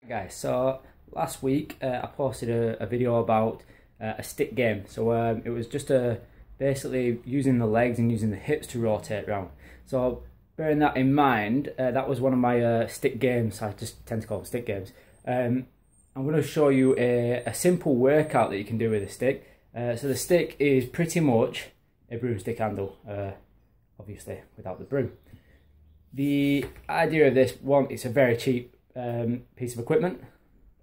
Guys, so last week I posted a video about a stick game. So it was just basically using the legs and using the hips to rotate around. So bearing that in mind, that was one of my stick games. I just tend to call them stick games. I'm going to show you a simple workout that you can do with a stick. So the stick is pretty much a broomstick handle, obviously without the broom. The idea of this, one, it's a very cheap piece of equipment,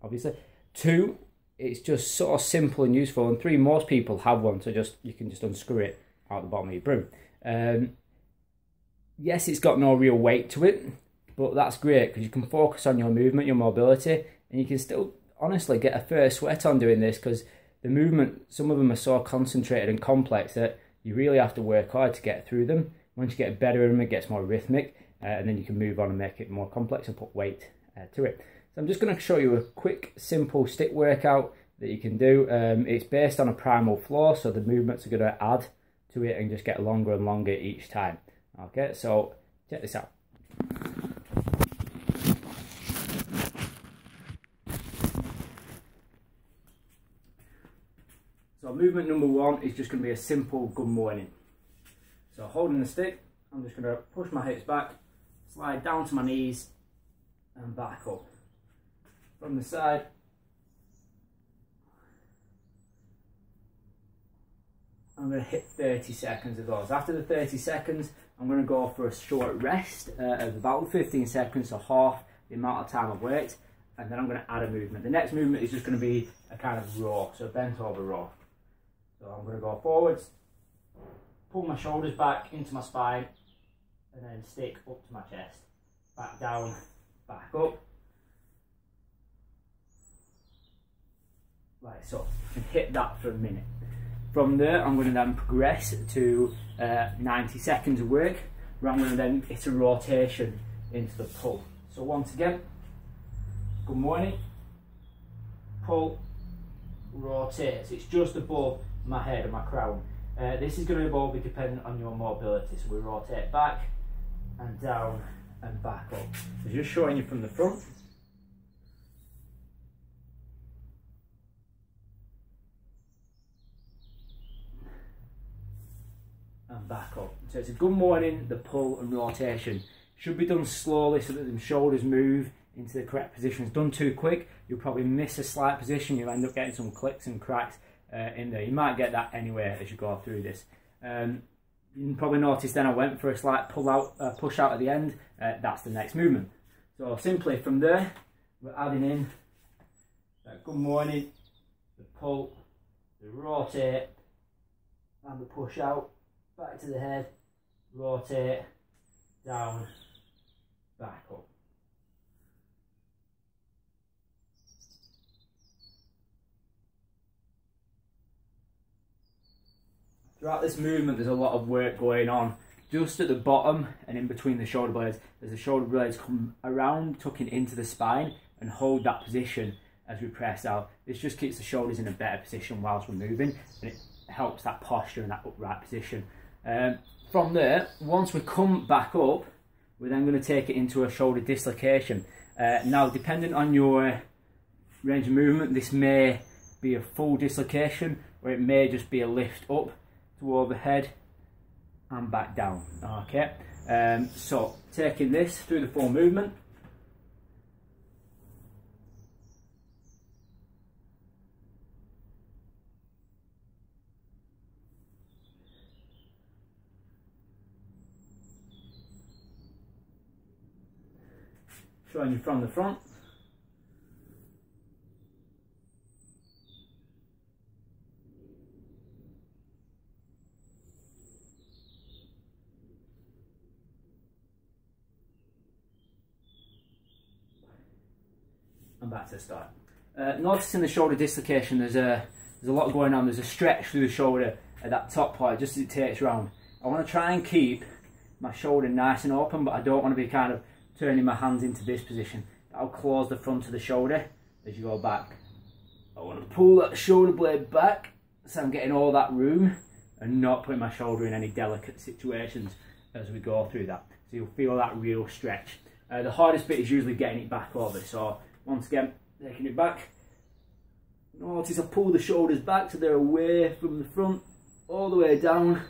obviously. Two, it's just sort of simple and useful. And three, most people have one, so you can just unscrew it out the bottom of your broom. Yes, it's got no real weight to it, but that's great because you can focus on your movement, your mobility, and you can still honestly get a fair sweat on doing this because the movement, some of them are so concentrated and complex that you really have to work hard to get through them. Once you get better at them, it gets more rhythmic, and then you can move on and make it more complex and put weight to it. So I'm just going to show you a quick, simple stick workout that you can do. It's based on a primal floor, so the movements are going to add to it and just get longer and longer each time. Okay, so check this out. So movement number one is just going to be a simple good morning. So holding the stick, I'm just going to push my hips back, slide down to my knees and back up. From the side, I'm going to hit 30 seconds of those. After the 30 seconds, I'm going to go for a short rest of about 15 seconds, so half the amount of time I've worked, and then I'm going to add a movement. The next movement is just going to be a kind of row, so bent over row. So I'm going to go forwards, pull my shoulders back into my spine, and then stick up to my chest. Back down, back up. Like so, and hit that for a minute. From there, I'm going to then progress to 90 seconds of work, where I'm going to then hit a rotation into the pull. So once again, good morning, pull, rotate. So it's just above my head and my crown. This is going to all be dependent on your mobility. So we rotate back and down and back up. So just showing you from the front. And back up. So it's a good morning, the pull and rotation. Should be done slowly so that the shoulders move into the correct positions. Done too quick, you'll probably miss a slight position. You'll end up getting some clicks and cracks in there. You might get that anyway as you go through this. You can probably notice then I went for a slight push out at the end. That's the next movement. So simply from there, we're adding in good morning, the pull, the rotate, and the push out. Back to the head, rotate, down, back up. Throughout this movement there's a lot of work going on. Just at the bottom and in between the shoulder blades, as the shoulder blades come around, tucking into the spine and hold that position as we press out. This just keeps the shoulders in a better position whilst we're moving, and it helps that posture and that upright position. From there, once we come back up, we're then going to take it into a shoulder dislocation. Now, depending on your range of movement, this may be a full dislocation, or it may just be a lift up to overhead and back down. Okay, so taking this through the full movement. Showing you from the front. And back to the start. Noticing the shoulder dislocation, there's a lot going on. There's a stretch through the shoulder at that top part, just as it takes round. I want to try and keep my shoulder nice and open, but I don't want to be kind of turning my hands into this position. That'll close the front of the shoulder as you go back. I want to pull that shoulder blade back so I'm getting all that room and not putting my shoulder in any delicate situations as we go through that. So you'll feel that real stretch. The hardest bit is usually getting it back over, so Once again, taking it back. Notice I pull the shoulders back so they're away from the front, all the way down.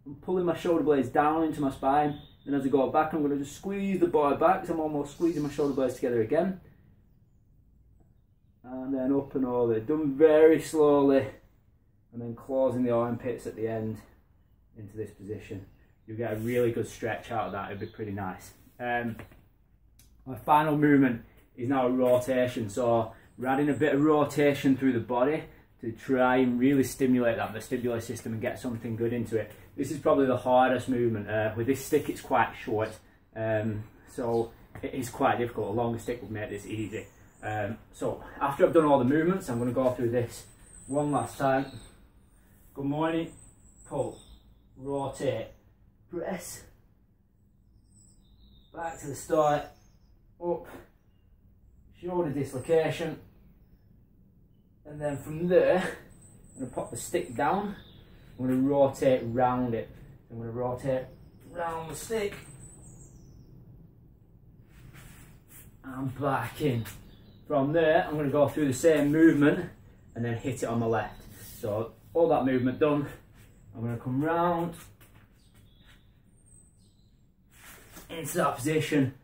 I'm pulling my shoulder blades down into my spine. And as I go back, I'm going to just squeeze the body back, so I'm almost squeezing my shoulder blades together again. And then up and over, done very slowly. And then closing the armpits at the end into this position. You'll get a really good stretch out of that, it'll be pretty nice. My final movement is now a rotation, so we're adding a bit of rotation through the body to try and really stimulate that vestibular system and get something good into it. This is probably the hardest movement. With this stick it's quite short, so it is quite difficult. A longer stick would make this easy. So after I've done all the movements, I'm going to go through this one last time. Good morning, pull, rotate, press, back to the start, up, shoulder dislocation, and then from there I'm going to pop the stick down. I'm going to rotate round it. I'm going to rotate round the stick and back in. From there I'm going to go through the same movement and then hit it on my left. So all that movement done, I'm going to come round into that position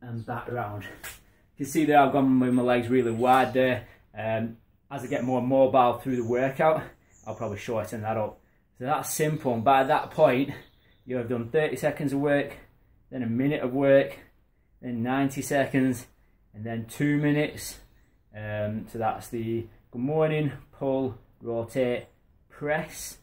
and back around. You can see there I've gone with my legs really wide there. As I get more mobile through the workout, I'll probably shorten that up. So that's simple, and by that point you have done 30 seconds of work, then a minute of work, then 90 seconds, and then 2 minutes. So that's the good morning, pull, rotate, press.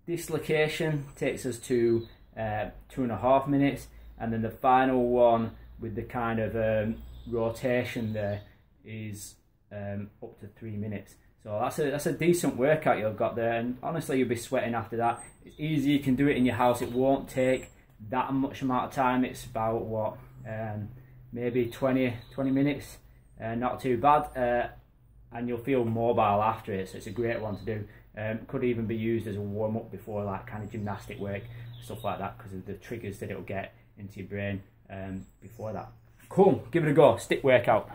Dislocation takes us to 2.5 minutes, and then the final one with the kind of rotation there is up to 3 minutes. So that's a decent workout you've got there, and honestly you'll be sweating after that. It's easy, you can do it in your house, it won't take that much amount of time. It's about what, maybe 20 minutes, not too bad, and you'll feel mobile after it, so it's a great one to do. Could even be used as a warm-up before like kind of gymnastic work, stuff like that, because of the triggers that it'll get into your brain before that. Cool, give it a go, stick workout.